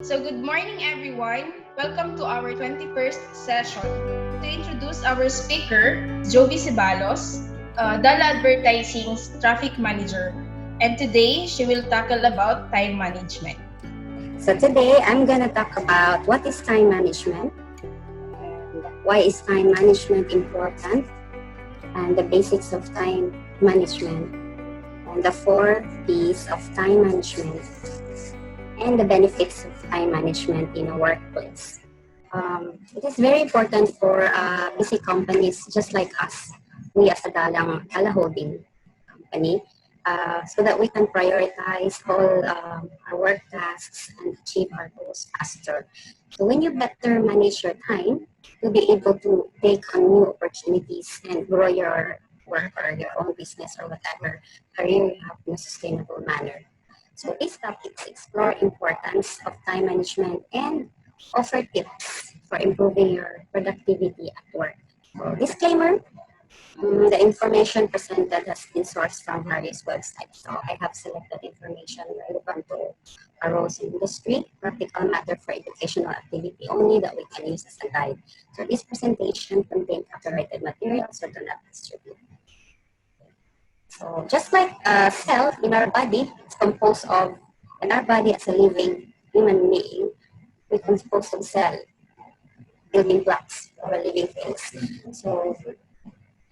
So good morning everyone. Welcome to our 21st session. To introduce our speaker, Jove Ceballos, Dallah Advertising's traffic manager. And today she will tackle about time management. So today I'm going to talk about what is time management, and why is time management important, and the basics of time management, and the 4 P's of time management, and the benefits of time management in a workplace. It is very important for busy companies just like us, we as a Dallah Holding company, so that we can prioritize all our work tasks and achieve our goals faster. So when you better manage your time, you'll be able to take on new opportunities and grow your work or your own business or whatever career you have in a sustainable manner. So these topics explore importance of time management and offer tips for improving your productivity at work. So disclaimer, the information presented has been sourced from various websites. So I have selected information relevant to our roles in industry, practical matter for educational activity only that we can use as a guide. So this presentation contains copyrighted material, so do not distribute. So just like a cell in our body, it's composed of, and our body as a living human being, we composed of cell, building blocks or living things. So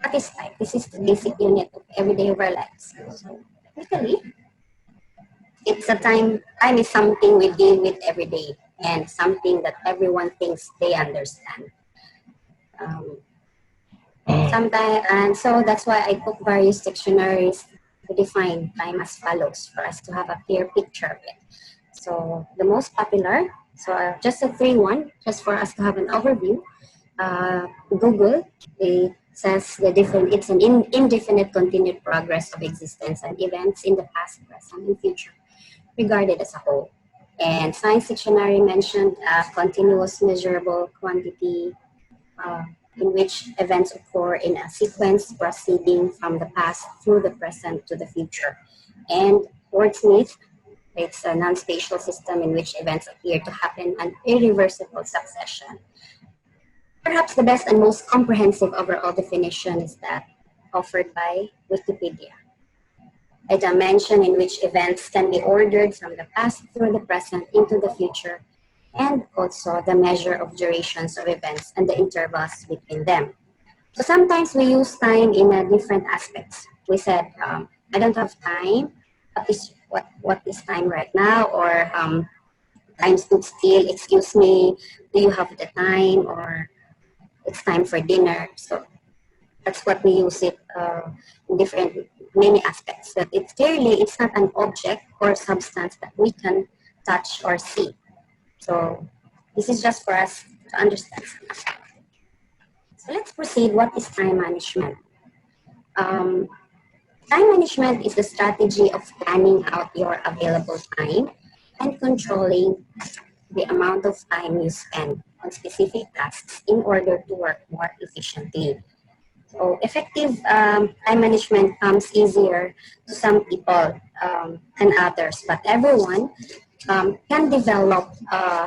what is time? This is the basic unit of everyday of our lives. So technically, it's a time. Time is something we deal with every day and something that everyone thinks they understand. Um, Sometimes, and so that's why I took various dictionaries to define time as follows for us to have a clear picture of it. So the most popular, so just a free one, just for us to have an overview. Google, it says it's an indefinite continued progress of existence and events in the past, present, and future, regarded as a whole. And Science Dictionary mentioned continuous measurable quantity uh, in which events occur in a sequence proceeding from the past through the present to the future. And Wordsmith, it's a non-spatial system in which events appear to happen in irreversible succession. Perhaps the best and most comprehensive overall definition is that offered by Wikipedia. A dimension in which events can be ordered from the past through the present into the future, and also the measure of durations of events and the intervals between them. So sometimes we use time in different aspects. We said, I don't have time. What is time right now? Or time stood still. Excuse me. Do you have the time? Or it's time for dinner. So that's what we use it in different many aspects. But it's not an object or substance that we can touch or see. So this is just for us to understand. So let's proceed. What is time management? Um, Time management is the strategy of planning out your available time and controlling the amount of time you spend on specific tasks in order to work more efficiently. So effective time management comes easier to some people than others, but everyone can develop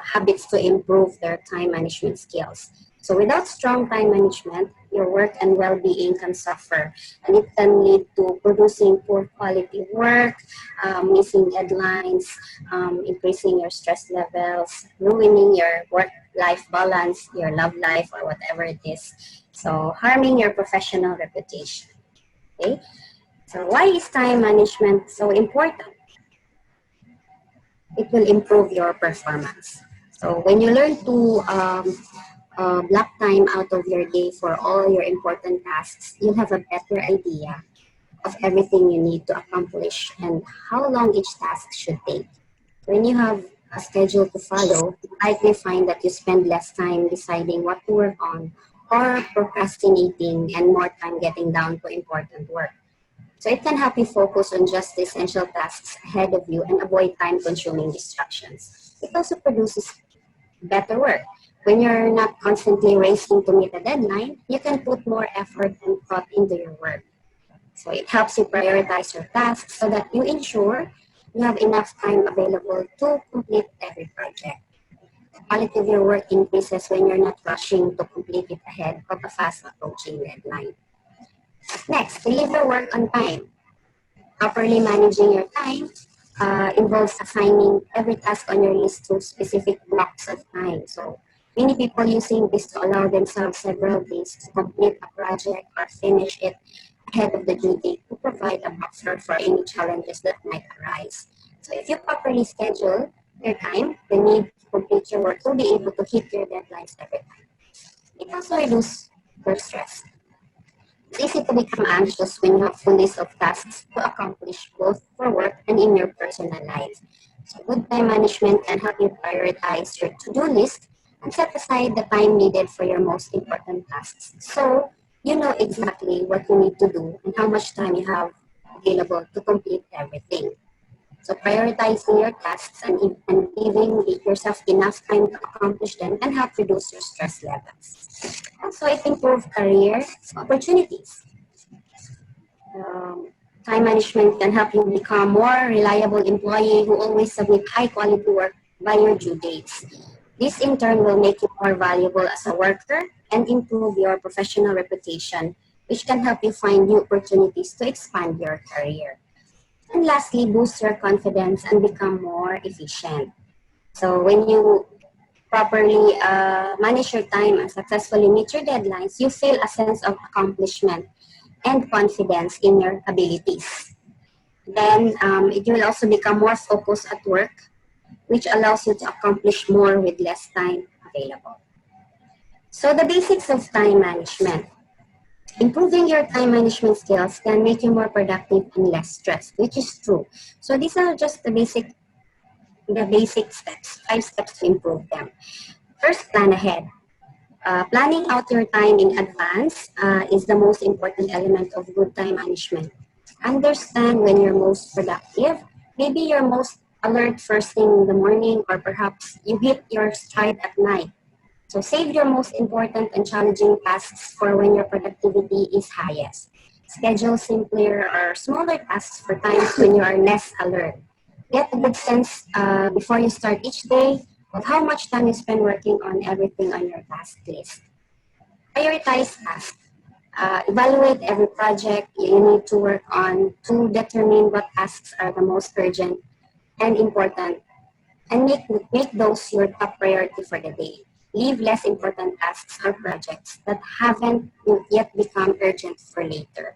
habits to improve their time management skills. So without strong time management, your work and well-being can suffer, and it can lead to producing poor quality work, missing deadlines, increasing your stress levels, ruining your work-life balance, your love life, or whatever it is. So harming your professional reputation. Okay. So why is time management so important? It will improve your performance. So when you learn to block time out of your day for all your important tasks, you'll have a better idea of everything you need to accomplish and how long each task should take. When you have a schedule to follow, you likely find that you spend less time deciding what to work on or procrastinating and more time getting down to important work. So it can help you focus on just the essential tasks ahead of you and avoid time-consuming distractions. It also produces better work. When you're not constantly racing to meet a deadline, you can put more effort and thought into your work. So it helps you prioritize your tasks so that you ensure you have enough time available to complete every project. quality of your work increases when you're not rushing to complete it ahead of a fast approaching deadline. Next, deliver work on time. Properly managing your time involves assigning every task on your list to specific blocks of time. So many people using this to allow themselves several days to complete a project or finish it ahead of the due date to provide a buffer for any challenges that might arise. So if you properly schedule your time, the need to complete your work, you'll be able to hit your deadlines every time. It also reduces your stress. It's easy to become anxious when you have full list of tasks to accomplish both for work and in your personal life. So good time management can help you prioritize your to-do list and set aside the time needed for your most important tasks. So you know exactly what you need to do and how much time you have available to complete everything. So prioritizing your tasks and giving yourself enough time to accomplish them can help reduce your stress levels. Also, it improves career opportunities. Time management can help you become more reliable employee who always submit high quality work by your due dates. This in turn will make you more valuable as a worker and improve your professional reputation, which can help you find new opportunities to expand your career. And lastly, boost your confidence and become more efficient. So when you properly manage your time and successfully meet your deadlines, you feel a sense of accomplishment and confidence in your abilities. Then it will also become more focused at work, which allows you to accomplish more with less time available. So the basics of time management. Improving your time management skills can make you more productive and less stressed, which is true. So these are just the basic steps, 5 steps to improve them. First, plan ahead. Planning out your time in advance is the most important element of good time management. Understand when you're most productive. Maybe you're most alert first thing in the morning, or perhaps you hit your stride at night. So save your most important and challenging tasks for when your productivity is highest. Schedule simpler or smaller tasks for times when you are less alert. Get a good sense before you start each day of how much time you spend working on everything on your task list. Prioritize tasks. Evaluate every project you need to work on to determine what tasks are the most urgent and important, and make those your top priority for the day. Leave less important tasks or projects that haven't yet become urgent for later.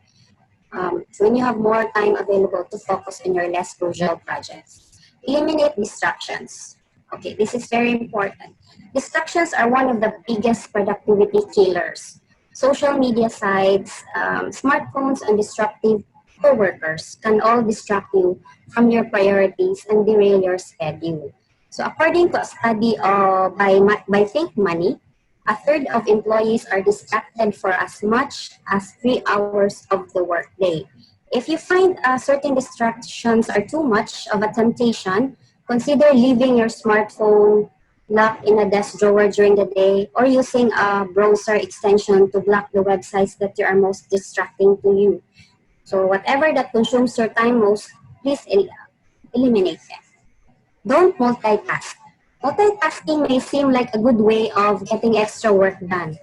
So when you have more time available to focus on your less crucial projects. Eliminate distractions. Okay, this is very important. Distractions are one of the biggest productivity killers. Social media sites, smartphones, and disruptive coworkers can all distract you from your priorities and derail your schedule. So according to a study by Think Money, a third of employees are distracted for as much as 3 hours of the workday. If you find certain distractions are too much of a temptation, consider leaving your smartphone locked in a desk drawer during the day, or using a browser extension to block the websites that are most distracting to you. So whatever that consumes your time most, please eliminate them. Don't multitask. Multitasking may seem like a good way of getting extra work done,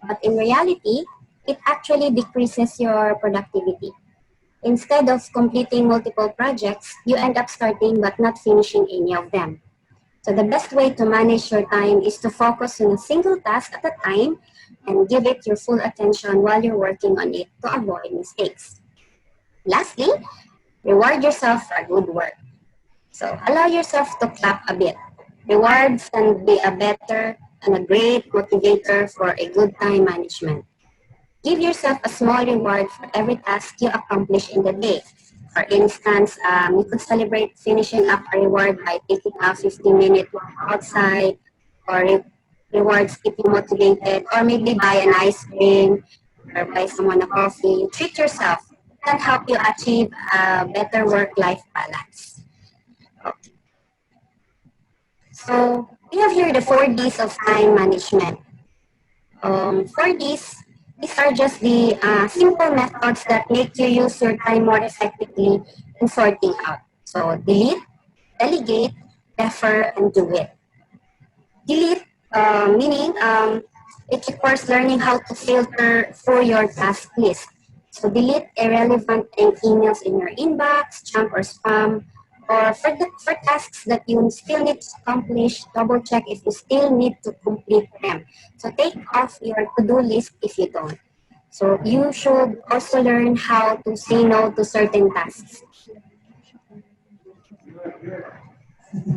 but in reality, it actually decreases your productivity. Instead of completing multiple projects, you end up starting but not finishing any of them. So the best way to manage your time is to focus on a single task at a time and give it your full attention while you're working on it to avoid mistakes. Lastly, reward yourself for good work. So allow yourself to clap a bit. Rewards can be a better and a great motivator for a good time management. Give yourself a small reward for every task you accomplish in the day. For instance, you could celebrate finishing up a reward by taking a 15-minute walk outside, or rewards keep you motivated, or maybe buy an ice cream or buy someone a coffee. Treat yourself. It can help you achieve a better work-life balance. So we have here the 4 Ds of time management. 4 Ds, these are just the simple methods that make you use your time more effectively in sorting out. So delete, delegate, defer, and do it. Delete, meaning it requires learning how to filter through your task list. So delete irrelevant emails in your inbox, junk or spam, or for tasks that you still need to accomplish, double check if you still need to complete them. So take off your to-do list if you don't. So you should also learn how to say no to certain tasks.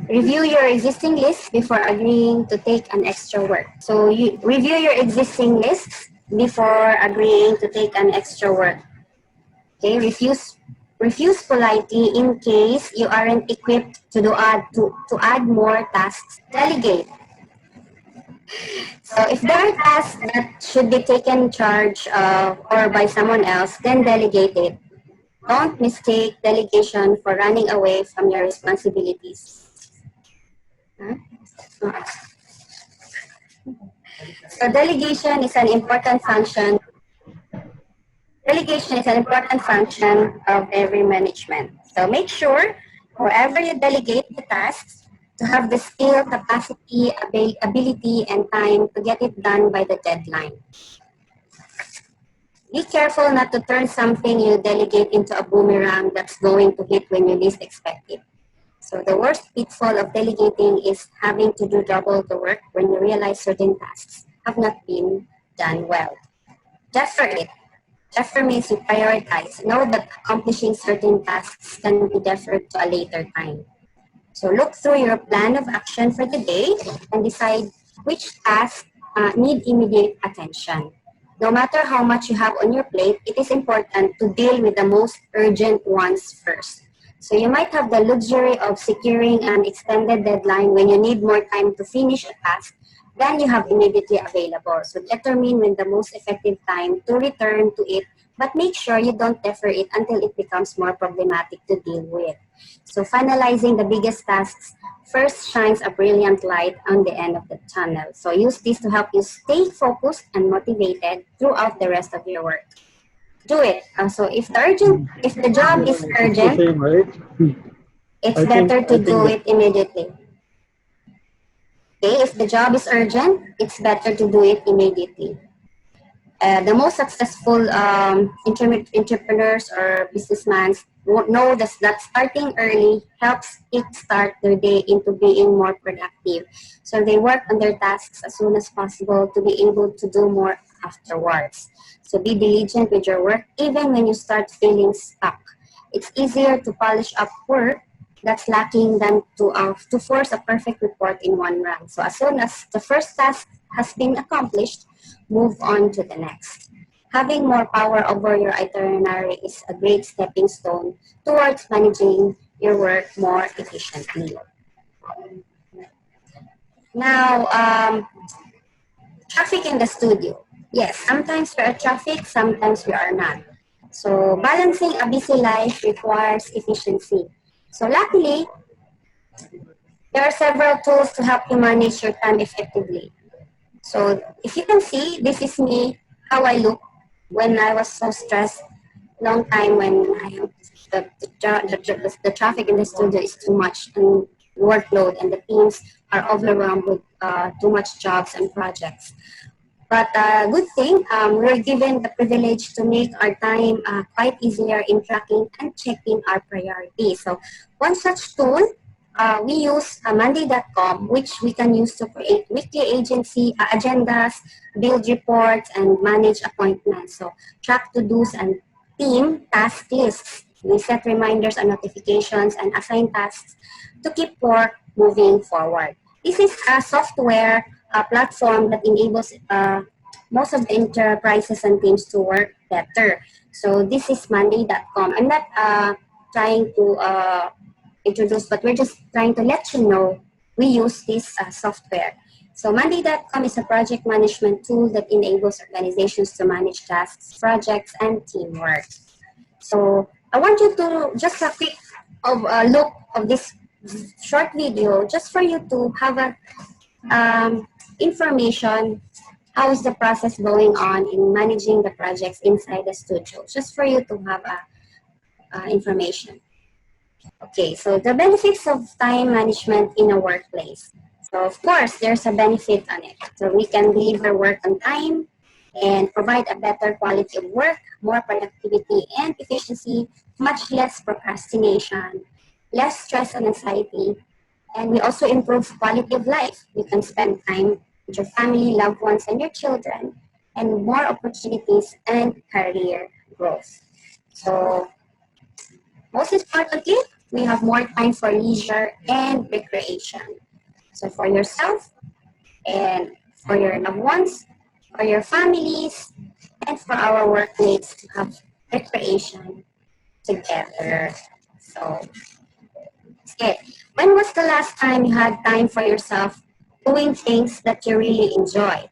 Review your existing list before agreeing to take an extra work. So you review your existing lists before agreeing to take an extra work. Okay, refuse politely in case you aren't equipped to add more tasks. Delegate. So if there are tasks that should be taken charge of or by someone else, then delegate it. Don't mistake delegation for running away from your responsibilities. Huh? So delegation is an important function. Delegation is an important function of every management. So make sure wherever you delegate the tasks to have the skill, capacity, ability, and time to get it done by the deadline. Be careful not to turn something you delegate into a boomerang that's going to hit when you least expect it. So the worst pitfall of delegating is having to do double the work when you realize certain tasks have not been done well. Defer it. Defer means you prioritize. Know that accomplishing certain tasks can be deferred to a later time. So look through your plan of action for the day and decide which tasks need immediate attention. No matter how much you have on your plate, it is important to deal with the most urgent ones first. So you might have the luxury of securing an extended deadline when you need more time to finish a task than you have immediately available. So determine when the most effective time to return to it, but make sure you don't defer it until it becomes more problematic to deal with. So finalizing the biggest tasks first shines a brilliant light on the end of the tunnel. So use this to help you stay focused and motivated throughout the rest of your work. Do it. So if the job is It's the urgent, same, right? it's better to do it immediately. Okay, if the job is urgent, it's better to do it immediately. The most successful entrepreneurs or businessmen know that starting early helps kickstart their day into being more productive. So they work on their tasks as soon as possible to be able to do more afterwards. So be diligent with your work even when you start feeling stuck. It's easier to polish up work that's lacking than to force a perfect report in one run. So as soon as the first task has been accomplished, move on to the next. Having more power over your itinerary is a great stepping stone towards managing your work more efficiently. Now, traffic in the studio. Yes, sometimes we are traffic, sometimes we are not. So balancing a busy life requires efficiency. So luckily, there are several tools to help you manage your time effectively. So if you can see, this is me, how I look when I was so stressed long time when the traffic in the studio is too much and workload and the teams are overwhelmed with too much jobs and projects. But good thing, we're given the privilege to make our time quite easier in tracking and checking our priorities. So one such tool, we use Monday.com, which we can use to create weekly agency agendas, build reports, and manage appointments. So track to-dos and team task lists. We set reminders and notifications and assign tasks to keep work moving forward. This is a software platform that enables most of the enterprises and teams to work better. So this is Monday.com. I'm not trying to introduce, but we're just trying to let you know we use this software. So Monday.com is a project management tool that enables organizations to manage tasks, projects, and teamwork. So I want you to just a quick look of this short video just for you to have a information how is the process going on in managing the projects inside the studio, just for you to have information. Okay, so the benefits of time management in a workplace. So of course, there's a benefit on it. So we can deliver work on time and provide a better quality of work, more productivity and efficiency, much less procrastination, less stress and anxiety, and we also improve quality of life. You can spend time with your family, loved ones, and your children, and more opportunities and career growth. So most importantly, we have more time for leisure and recreation. So for yourself and for your loved ones, for your families, and for our workmates to have recreation together. So, okay. When was the last time you had time for yourself doing things that you really enjoy?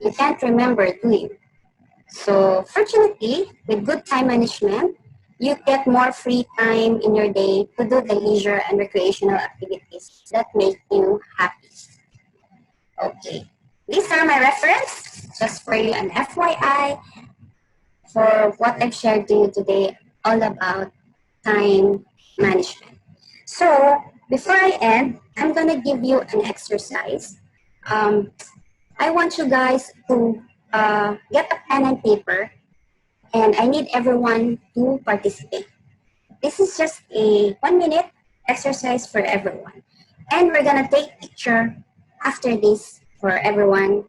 You can't remember, do you? So, fortunately, with good time management, you get more free time in your day to do the leisure and recreational activities that make you happy. Okay. These are my reference, just for you an FYI, for what I've shared to you today, all about time management. So, before I end, I'm going to give you an exercise. I want you guys to get a pen and paper, and I need everyone to participate. This is just a 1-minute exercise for everyone. And we're going to take picture after this for everyone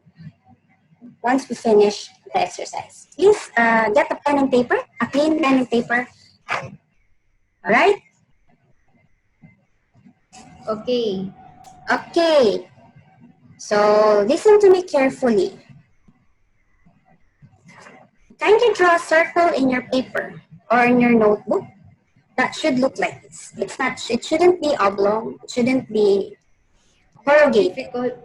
once we finish the exercise. Please get a pen and paper, a clean pen and paper. All right? Okay. Okay. So listen to me carefully. Kindly draw a circle in your paper or in your notebook that should look like this. It shouldn't be oblong. It shouldn't be corrugated. Difficult.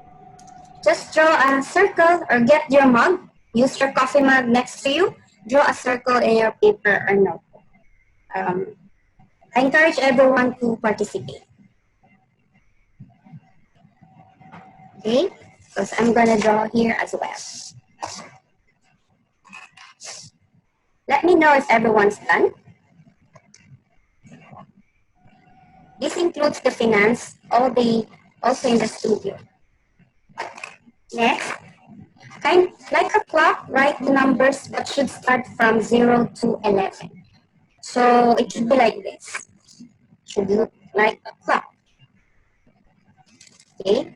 Just draw a circle or get your mug. Use your coffee mug next to you. Draw a circle in your paper or notebook. I encourage everyone to participate. Okay? Because I'm going to draw here as well. Let me know if everyone's done. This includes the finance, also in the studio. Next, like a clock, write the numbers but should start from 0 to 11. So it should be like this. Should look like a clock. Okay?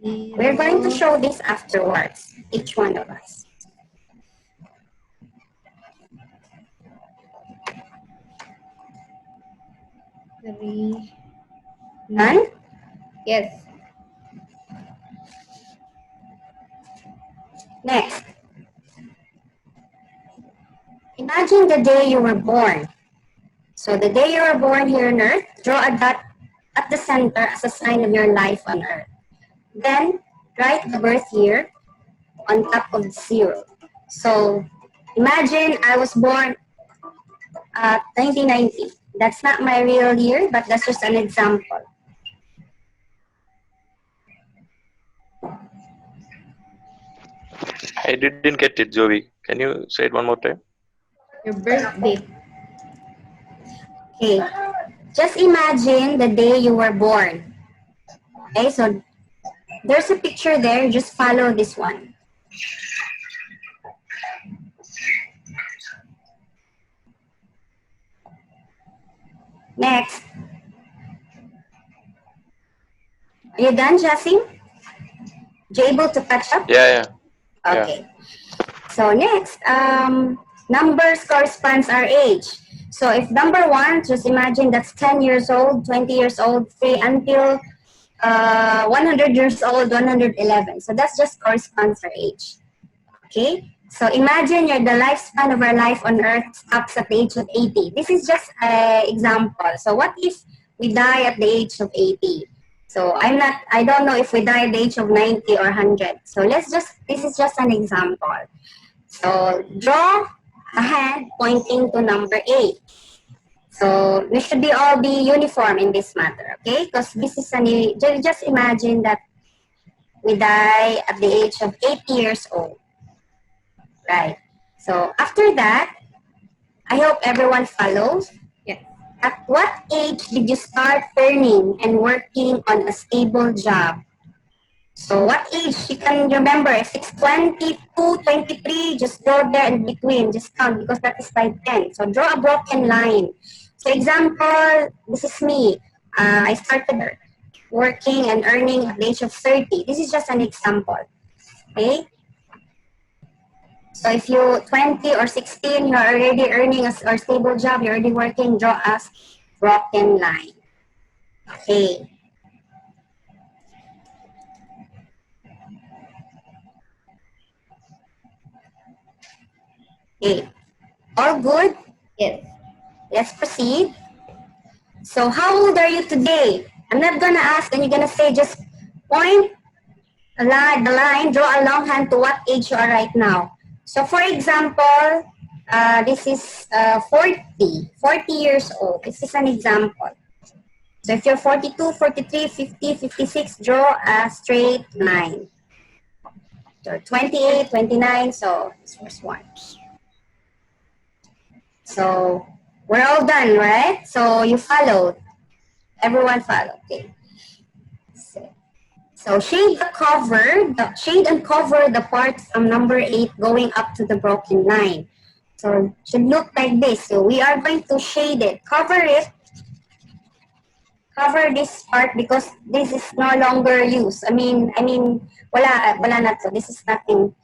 We're going to show this afterwards, each one of us. None? Yes. Next. Imagine the day you were born. So the day you were born here on Earth, draw a dot at the center as a sign of your life on Earth. Then write the birth year on top of 0. So imagine I was born at 1990. That's not my real year, but that's just an example. I didn't get it, Jovi. Can you say it one more time? Your birth date. Okay. Just imagine the day you were born. Okay, so there's a picture there. Just follow this one. Next. Are you done, Jessie? You able to catch up? Yeah. Okay. So next, numbers corresponds our age. So if number 1, just imagine that's 10 years old, 20 years old, say until 100 years old, 111. So that's just corresponds our age. Okay? So imagine the lifespan of our life on Earth stops at the age of 80. This is just an example. So what if we die at the age of 80? So I don't know if we die at the age of 90 or 100. So this is just an example. So draw a hand pointing to number 8. So we should all be uniform in this matter, okay? Because this is just imagine that we die at the age of 80 years old. Right. So after that, I hope everyone follows. Yes. At what age did you start earning and working on a stable job? So what age you can remember? If it's 22, 23, just go there in between. Just count because that is by 10. So draw a broken line. So example, this is me. I started working and earning at the age of 30. This is just an example. Okay? So if you 20 or 16, you're already earning a stable job, you're already working, draw a broken line. Okay. Okay. All good? Yes. Let's proceed. So how old are you today? I'm not gonna ask and you're gonna say just point the line, draw a long hand to what age you are right now. So for example, this is 40 years old. This is an example. So if you're 42, 43, 50, 56, draw a straight line. So 28, 29, so this first one. So we're all done, right? So you followed. Everyone followed. Okay. So shade and cover the part from number 8 going up to the broken line. So it should look like this. So we are going to shade it, cover this part because this is no longer used. I mean, wala na to. This is nothing.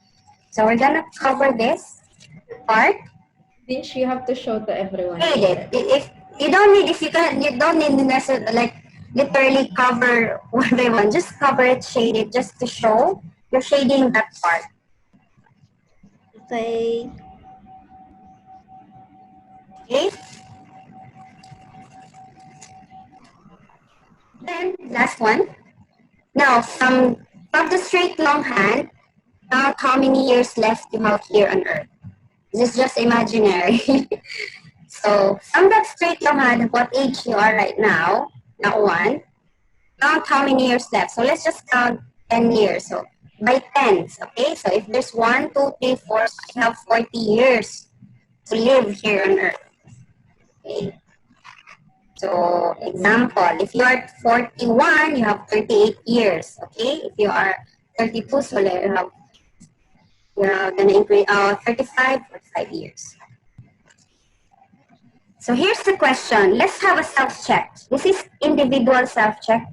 So we're gonna cover this part. Didn't you have to show to everyone? Shade it. If you don't need, you don't need necessarily like literally cover one by one. Just cover it, shade it, just to show you're shading that part. Okay. Okay. Then last one. Now from the straight long hand, count how many years left you have here on Earth. This is just imaginary. So from that straight long hand, what age you are right now, not one. Count how many years left. So let's just count 10 years. So by tens, okay? So if there's 1, 2, 3, 4, so I have 40 years to live here on Earth. Okay. So example, if you are 41, you have 38 years. Okay. If you are 32, so you're gonna increase 35 or 5 years. So here's the question. Let's have a self-check. This is individual self-check.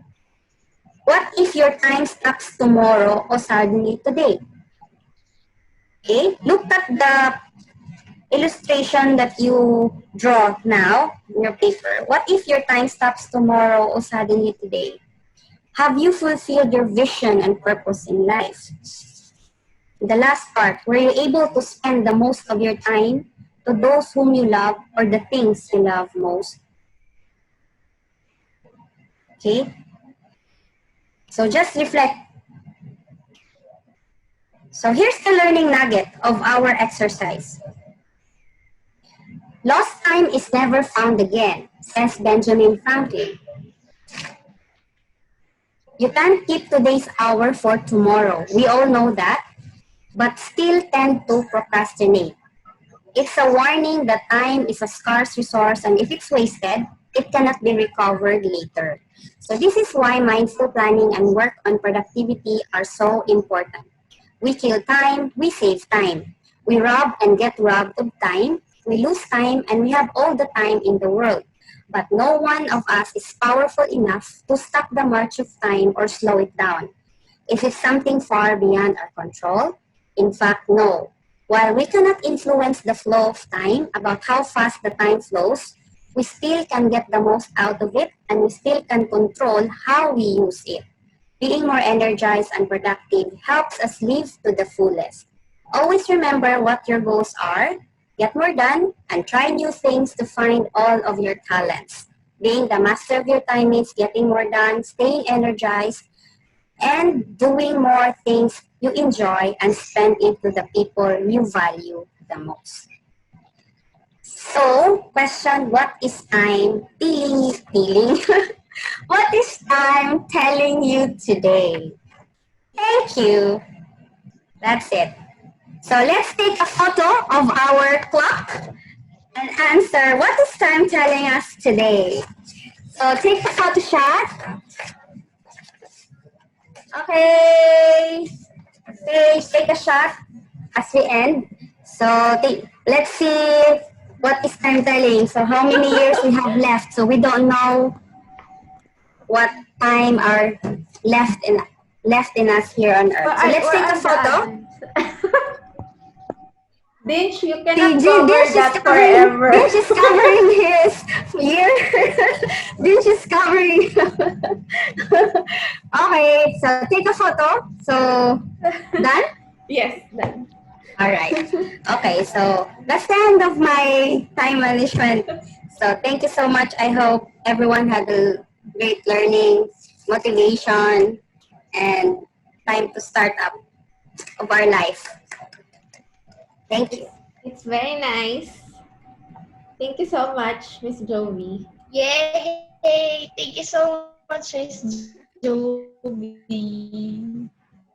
What if your time stops tomorrow or suddenly today? Okay, look at the illustration that you draw now in your paper. What if your time stops tomorrow or suddenly today? Have you fulfilled your vision and purpose in life? The last part, were you able to spend the most of your time to those whom you love or the things you love most? Okay? So just reflect. So here's the learning nugget of our exercise. Lost time is never found again, says Benjamin Franklin. You can't keep today's hour for tomorrow. We all know that, but still tend to procrastinate. It's a warning that time is a scarce resource, and if it's wasted, it cannot be recovered later. So this is why mindful planning and work on productivity are so important. We kill time, we save time. We rob and get robbed of time. We lose time, and we have all the time in the world. But no one of us is powerful enough to stop the march of time or slow it down. Is it something far beyond our control? In fact, no. While we cannot influence the flow of time, about how fast the time flows, we still can get the most out of it, and we still can control how we use it. Being more energized and productive helps us live to the fullest. Always remember what your goals are, get more done, and try new things to find all of your talents. Being the master of your time means getting more done, staying energized, and doing more things you enjoy and spend it to the people you value the most. So, question, what is time feeling? What is time telling you today? Thank you. That's it. So let's take a photo of our clock. and answer what is time telling us today. So take the photo shot. Okay. Okay, take a shot as we end. So let's see what is time telling. So how many years we have left. So we don't know what time are left in us here on Earth. So let's take a photo. Dinch, you cannot cover that Dinch forever. is covering his ear. Dinch is covering. Okay, so take a photo. So, done? Yes, done. All right. Okay, so that's the end of my time management. So thank you so much. I hope everyone had a great learning, motivation, and time to start up of our life. Thank you. It's very nice. Thank you so much, Miss Jovi. Yay! Thank you so much, Miss Jovi.